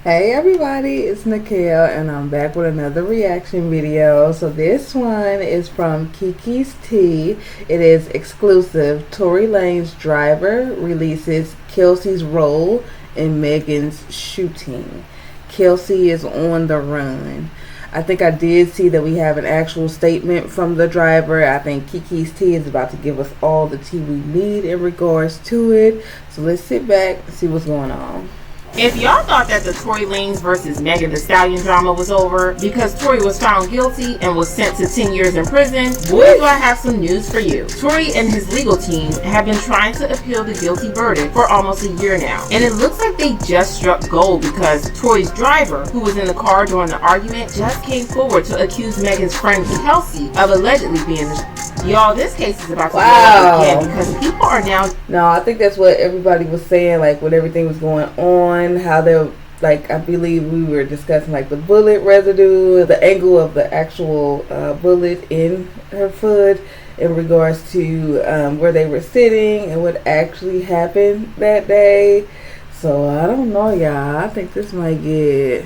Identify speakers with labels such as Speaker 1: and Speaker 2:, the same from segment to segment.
Speaker 1: Hey everybody, it's Nikhil and I'm back with another reaction video. So this one is from Kiki's Tea. It is exclusive. Tory Lanez driver releases Kelsey's role in Meghan's Sh0oting. Kelsey is on the run. I think I did see that we have an actual statement from the driver. I think Kiki's Tea is about to give us all the tea we need in regards to it. So let's sit back and see what's going on.
Speaker 2: If y'all thought that the Tory Lanez versus Meghan the Stallion drama was over because Tory was found guilty and was sent to 10 years in prison, boy do I have some news for you. Tory and his legal team have been trying to appeal the guilty verdict for almost a year now. And it looks like they just struck gold because Tory's driver, who was in the car during the argument, just came forward to accuse Meghan's friend Kelsey of allegedly being the Y'all, this case is about to blow up again because people are now...
Speaker 1: No, I think that's what everybody was saying, like when everything was going on, how they're, like, I believe we were discussing, like, the bullet residue, the angle of the actual bullet in her foot in regards to where they were sitting and what actually happened that day. So, I don't know, y'all. I think this might get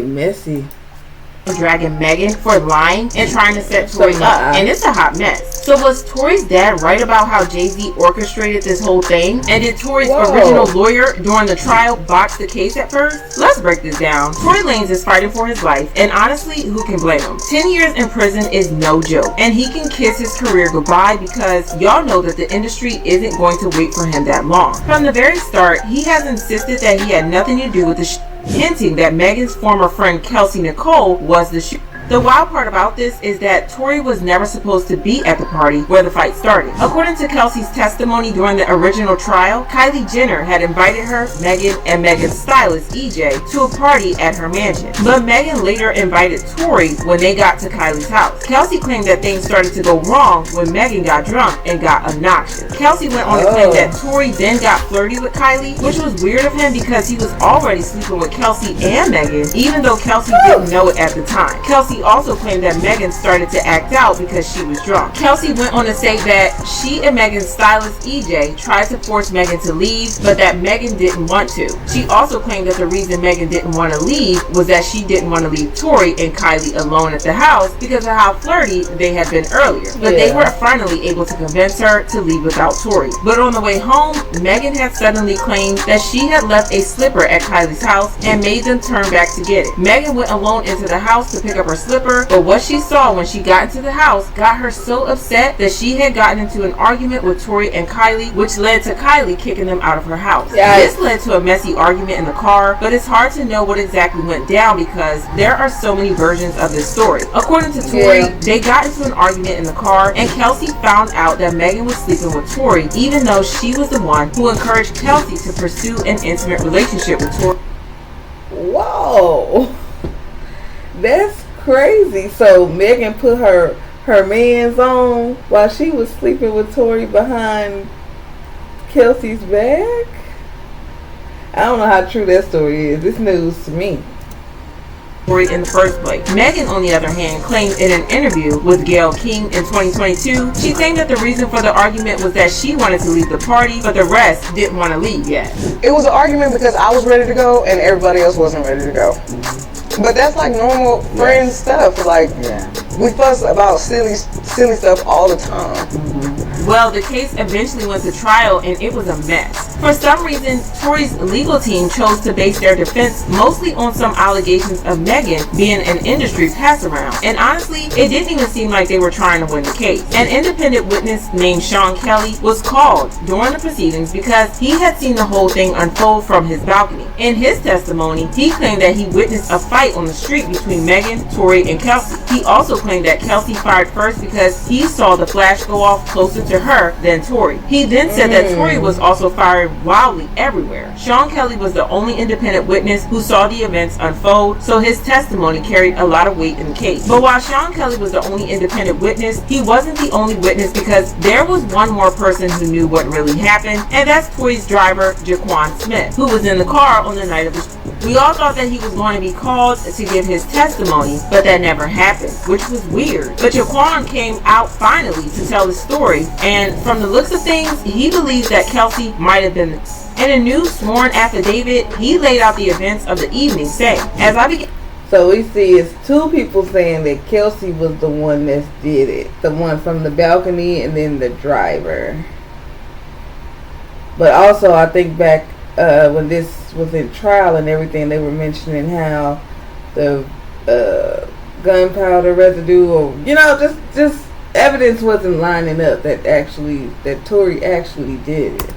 Speaker 1: messy.
Speaker 2: Dragging Meghan for lying and trying to set Tory up, and it's a hot mess. So was Tory's dad right about how Jay-Z orchestrated this whole thing? And did Tory's original lawyer during the trial botch the case at first? Let's break this down. Tory Lanez is fighting for his life, and honestly, who can blame him? 10 years in prison is no joke, and he can kiss his career goodbye because y'all know that the industry isn't going to wait for him that long. From the very start, he has insisted that he had nothing to do with the hinting that Meghan's former friend Kelsey Nicole was the shooter. The wild part about this is that Tory was never supposed to be at the party where the fight started. According to Kelsey's testimony during the original trial, Kylie Jenner had invited her, Meghan, and Meghan's stylist EJ to a party at her mansion. But Meghan later invited Tory when they got to Kylie's house. Kelsey claimed that things started to go wrong when Meghan got drunk and got obnoxious. Kelsey went on to claim that Tory then got flirty with Kylie, which was weird of him because he was already sleeping with Kelsey and Meghan, even though Kelsey didn't know it at the time. Kelsey also claimed that Meghan started to act out because she was drunk. Kelsey went on to say that she and Meghan's stylist EJ tried to force Meghan to leave, but that Meghan didn't want to. She also claimed that the reason Meghan didn't want to leave was that she didn't want to leave Tory and Kylie alone at the house because of how flirty they had been earlier. But they were finally able to convince her to leave without Tory. But on the way home, Meghan had suddenly claimed that she had left a slipper at Kylie's house and made them turn back to get it. Meghan went alone into the house to pick up her slipper, but what she saw when she got into the house got her so upset that she had gotten into an argument with Tory and Kylie, which led to Kylie kicking them out of her house. This led to a messy argument in the car, but it's hard to know what exactly went down because there are so many versions of this story. According to Tory, they got into an argument in the car and Kelsey found out that Meghan was sleeping with Tory, even though she was the one who encouraged Kelsey to pursue an intimate relationship with Tory.
Speaker 1: Whoa, that's crazy. So Meghan put her mans on while she was sleeping with Tory behind Kelsey's back. I don't know how true that story is. It's news to me.
Speaker 2: In the first place. Meghan, on the other hand, claimed in an interview with Gayle King in 2022, she claimed that the reason for the argument was that she wanted to leave the party, but the rest didn't want to leave yet.
Speaker 3: It was an argument because I was ready to go and everybody else wasn't ready to go. But that's like normal friend stuff. Like, we fuss about silly stuff all the time.
Speaker 2: Well, the case eventually went to trial and it was a mess. For some reason, Tory's legal team chose to base their defense mostly on some allegations of Meghan being an industry pass-around. And honestly, it didn't even seem like they were trying to win the case. An independent witness named Sean Kelly was called during the proceedings because he had seen the whole thing unfold from his balcony. In his testimony, he claimed that he witnessed a fight on the street between Meghan, Tory, and Kelsey. He also claimed that Kelsey fired first because he saw the flash go off closer to her than Tory. He then said that Tory was also firing wildly everywhere. Sean Kelly was the only independent witness who saw the events unfold, so his testimony carried a lot of weight in the case. But while Sean Kelly was the only independent witness, he wasn't the only witness because there was one more person who knew what really happened, and that's Tory's driver, Sh0oting Smith, who was in the car on the night of the We all thought that he was going to be called to give his testimony, but that never happened, which was weird. But Sh0oting came out finally to tell the story, and from the looks of things, he believes that Kelsey might have been In a new sworn affidavit, he laid out the events of the evening, saying, as I began...
Speaker 1: So we see it's two people saying that Kelsey was the one that did it. The one from the balcony and then the driver. But also, I think back when this was in trial and everything, they were mentioning how the gunpowder residue, or just evidence wasn't lining up that Tory actually did it.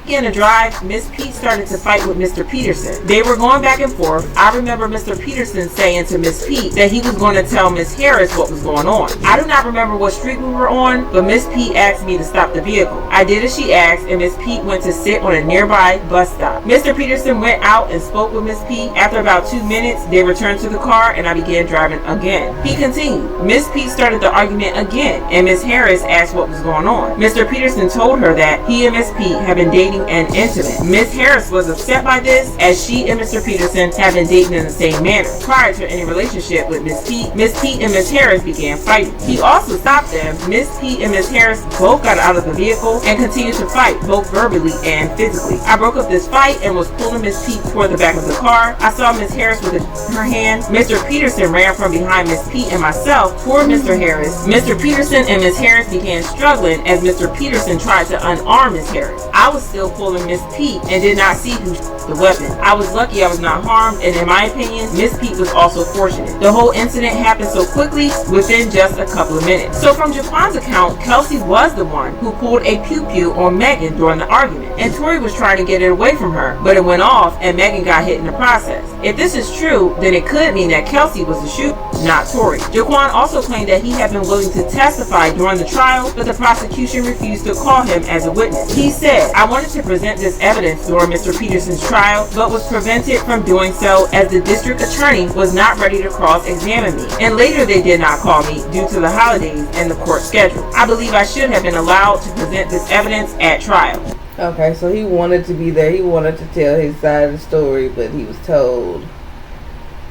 Speaker 2: In a drive, Miss Pete started to fight with Mr. Peterson. They were going back and forth. I remember Mr. Peterson saying to Miss Pete that he was going to tell Miss Harris what was going on. I do not remember what street we were on, but Miss Pete asked me to stop the vehicle. I did as she asked, and Miss Pete went to sit on a nearby bus stop. Mr. Peterson went out and spoke with Miss Pete. After about 2 minutes, they returned to the car, and I began driving again. He continued. Miss Pete started the argument again, and Miss Harris asked what was going on. Mr. Peterson told her that he and Miss Pete had been dating and intimate. Miss Harris was upset by this, as she and Mr. Peterson had been dating in the same manner. Prior to any relationship with Miss Pete and Miss Harris began fighting. He also stopped them. Miss Pete and Miss Harris both got out of the vehicle and continued to fight, both verbally and physically. I broke up this fight and was pulling Miss Pete toward the back of the car. I saw Miss Harris with her hand. Mr. Peterson ran from behind Miss Pete and myself toward Mr. Harris. Mr. Peterson and Miss Harris began struggling as Mr. Peterson tried to unarm Miss Harris. I was still pulling Miss Pete and did not see who the weapon. I was lucky I was not harmed, and in my opinion, Miss Pete was also fortunate. The whole incident happened so quickly within just a couple of minutes. So from Jaquan's account, Kelsey was the one who pulled a pew-pew on Meghan during the argument, and Tory was trying to get it away from her, but it went off and Meghan got hit in the process. If this is true, then it could mean that Kelsey was the shooter, not Tory. Jaquan also claimed that he had been willing to testify during the trial, but the prosecution refused to call him as a witness. He said, I wanted to present this evidence during Mr. Peterson's trial, but was prevented from doing so as the district attorney was not ready to cross-examine me, and later they did not call me due to the holidays and the court schedule. I believe I should have been allowed to present this evidence at trial.
Speaker 1: Okay, so he wanted to be there. He wanted to tell his side of the story, but he was told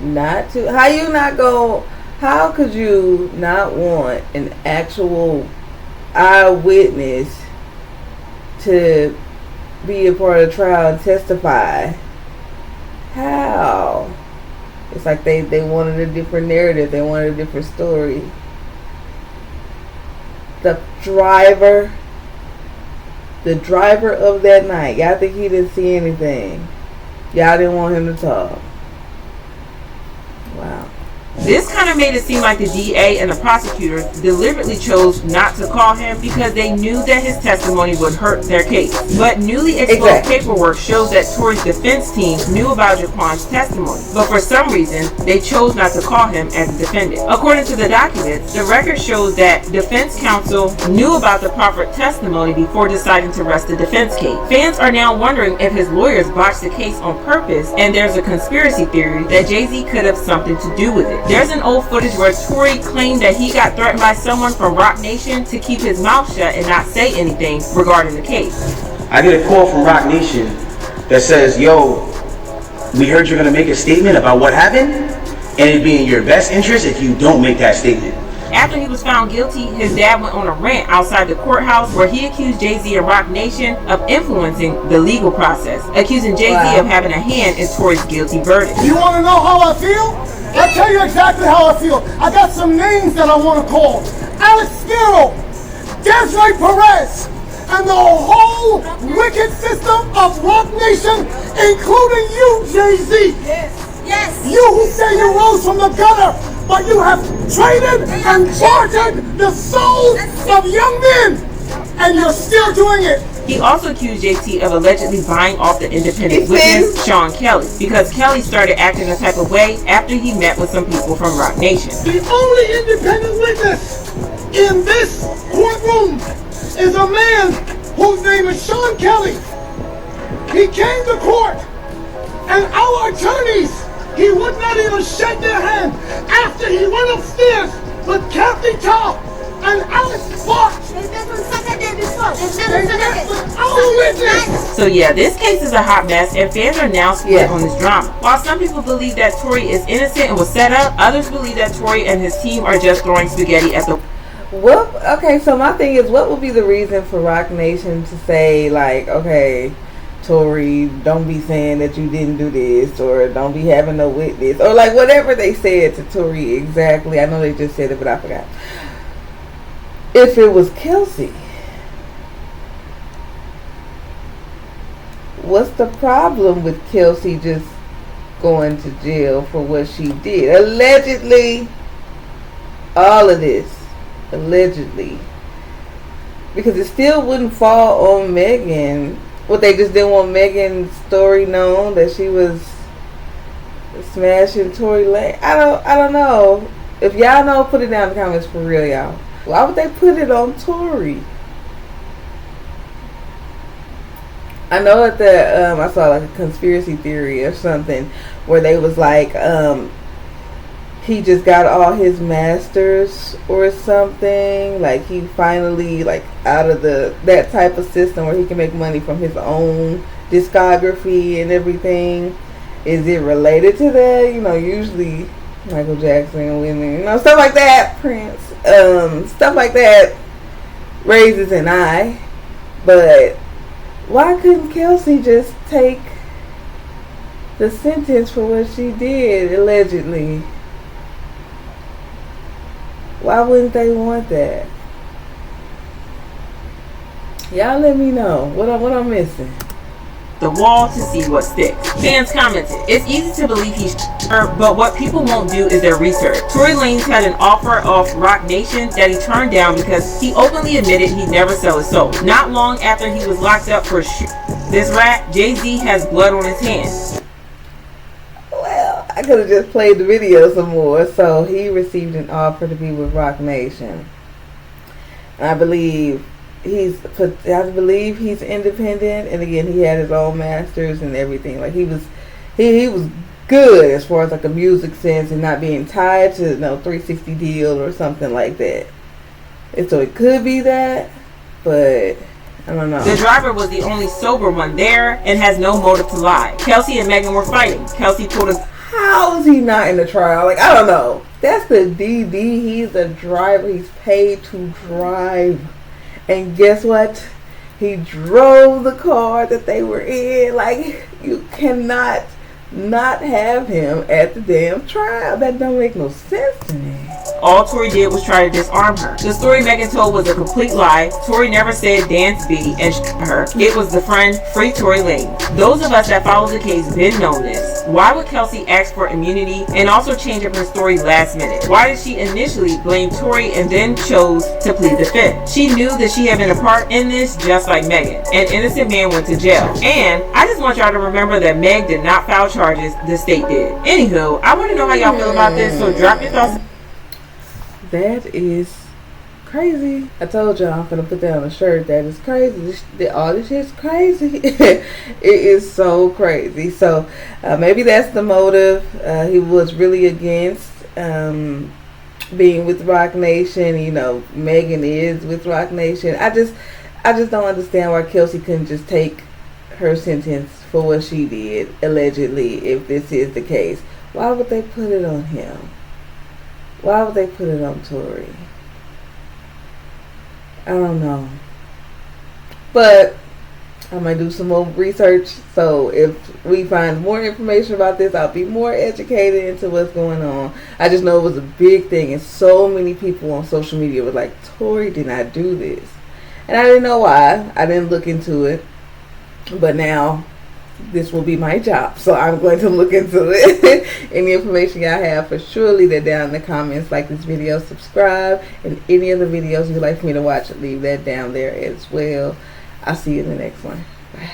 Speaker 1: not to. How could you not want an actual eyewitness to be a part of the trial and testify? How? It's like they wanted a different narrative. They wanted a different story. The driver of that night, y'all think he didn't see anything? Y'all didn't want him to talk? Wow.
Speaker 2: This kind of made it seem like the DA and the prosecutors deliberately chose not to call him because they knew that his testimony would hurt their case. But newly exposed paperwork shows that Tory's defense team knew about Jaquan's testimony, but for some reason, they chose not to call him as a defendant. According to the documents, the record shows that defense counsel knew about the proffered testimony before deciding to rest the defense case. Fans are now wondering if his lawyers botched the case on purpose, and there's a conspiracy theory that Jay-Z could have something to do with it. There's an old footage where Tory claimed that he got threatened by someone from Roc Nation to keep his mouth shut and not say anything regarding the case.
Speaker 4: I get a call from Roc Nation that says, yo, we heard you're going to make a statement about what happened, and it'd be in your best interest if you don't make that statement.
Speaker 2: After he was found guilty, his dad went on a rant outside the courthouse where he accused Jay-Z and Roc Nation of influencing the legal process, accusing Jay-Z of having a hand in Tory's guilty verdict.
Speaker 5: You want to know how I feel? I'll tell you exactly how I feel. I got some names that I want to call. Alex Skiro, Desiree Perez, and the whole wicked system of Roc Nation, including you, Jay-Z. Yes. You who say you rose from the gutter, but you have traded and bartered the souls of young men, and you're still doing it.
Speaker 2: He also accused JT of allegedly buying off the independent witness, Sean Kelly, because Kelly started acting a type of way after he met with some people from Roc Nation.
Speaker 5: The only independent witness in this courtroom is a man whose name is Sean Kelly. He came to court, and our attorneys, he would not even shake their hand after he went upstairs with Kathy Top and Alex Fox.
Speaker 2: So yeah, this case is a hot mess, and fans are now split on this drama. While some people believe that Tory is innocent and was set up, others believe that Tory and his team are just throwing spaghetti at the...
Speaker 1: Okay, so my thing is, what would be the reason for Roc Nation to say, like, okay, Tory, don't be saying that you didn't do this, or don't be having no witness, or like whatever they said to Tory exactly. I know they just said it, but I forgot. If it was Kelsey, what's the problem with Kelsey just going to jail for what she did? Allegedly, all of this, allegedly. Because it still wouldn't fall on Meghan. What, they just didn't want Meghan's story known that she was smashing Tory Lanez? I don't know. If y'all know, put it down in the comments for real, y'all. Why would they put it on Tory? I know that I saw like a conspiracy theory or something where they was like he just got all his masters or something, like he finally like out of that type of system where he can make money from his own discography and everything. Is it related to that? You know, usually Michael Jackson and women, you know, stuff like that, Prince, stuff like that raises an eye. But why couldn't Kelsey just take the sentence for what she did, allegedly? Why wouldn't they want that? Y'all let me know what I'm missing.
Speaker 2: The wall to see what sticks. Fans commented, it's easy to believe he's but what people won't do is their research. Tory Lanez had an offer off Roc Nation that he turned down because he openly admitted he'd never sell his soul. Not long after he was locked up for this rat, Jay-Z has blood on his hands.
Speaker 1: Well, I could have just played the video some more. So he received an offer to be with Roc Nation. And I believe he's independent, and again he had his own masters and everything. Like he was good as far as like a music sense and not being tied to 360 deal or something like that. And so it could be that, but I don't know.
Speaker 2: The driver was the only sober one there and has no motive to lie. Kelsey and Meghan were fighting. Kelsey pulled a...
Speaker 1: How is he not in the trial? Like, I don't know. That's the DD. He's a driver. He's paid to drive. And guess what? He drove the car that they were in. Like, you cannot not have him at the damn trial. That don't make no sense to me.
Speaker 2: All Tory did was try to disarm her. The story Meghan told was a complete lie. Tory never said dance B and her. It was the friend Free Tory Lanez. Those of us that follow the case been known this. Why would Kelsey ask for immunity and also change up her story last minute? Why did she initially blame Tory and then chose to plead the fifth? She knew that she had been a part in this, just like Meghan. An innocent man went to jail. And I just want y'all to remember that Meg did not file charges, the state did. Anywho, I want to know how y'all feel about this, so drop your thoughts.
Speaker 1: That is crazy. I told y'all I'm gonna put that on a shirt. That is crazy. All this shit's crazy. It is so crazy. So maybe that's the motive. He was really against being with Roc Nation. You know, Meghan is with Roc Nation. I just don't understand why Kelsey couldn't just take her sentence for what she did, allegedly, if this is the case. Why would they put it on him? Why would they put it on Tory? I don't know. But I might do some more research. So if we find more information about this, I'll be more educated into what's going on. I just know it was a big thing. And so many people on social media were like, Tory did not do this. And I didn't know why. I didn't look into it. But now this will be my job, so I'm going to look into it. Any information y'all have, for sure leave that down in the comments. Like this video, subscribe, and any other videos you'd like for me to watch, leave that down there as well. I'll see you in the next one. Bye.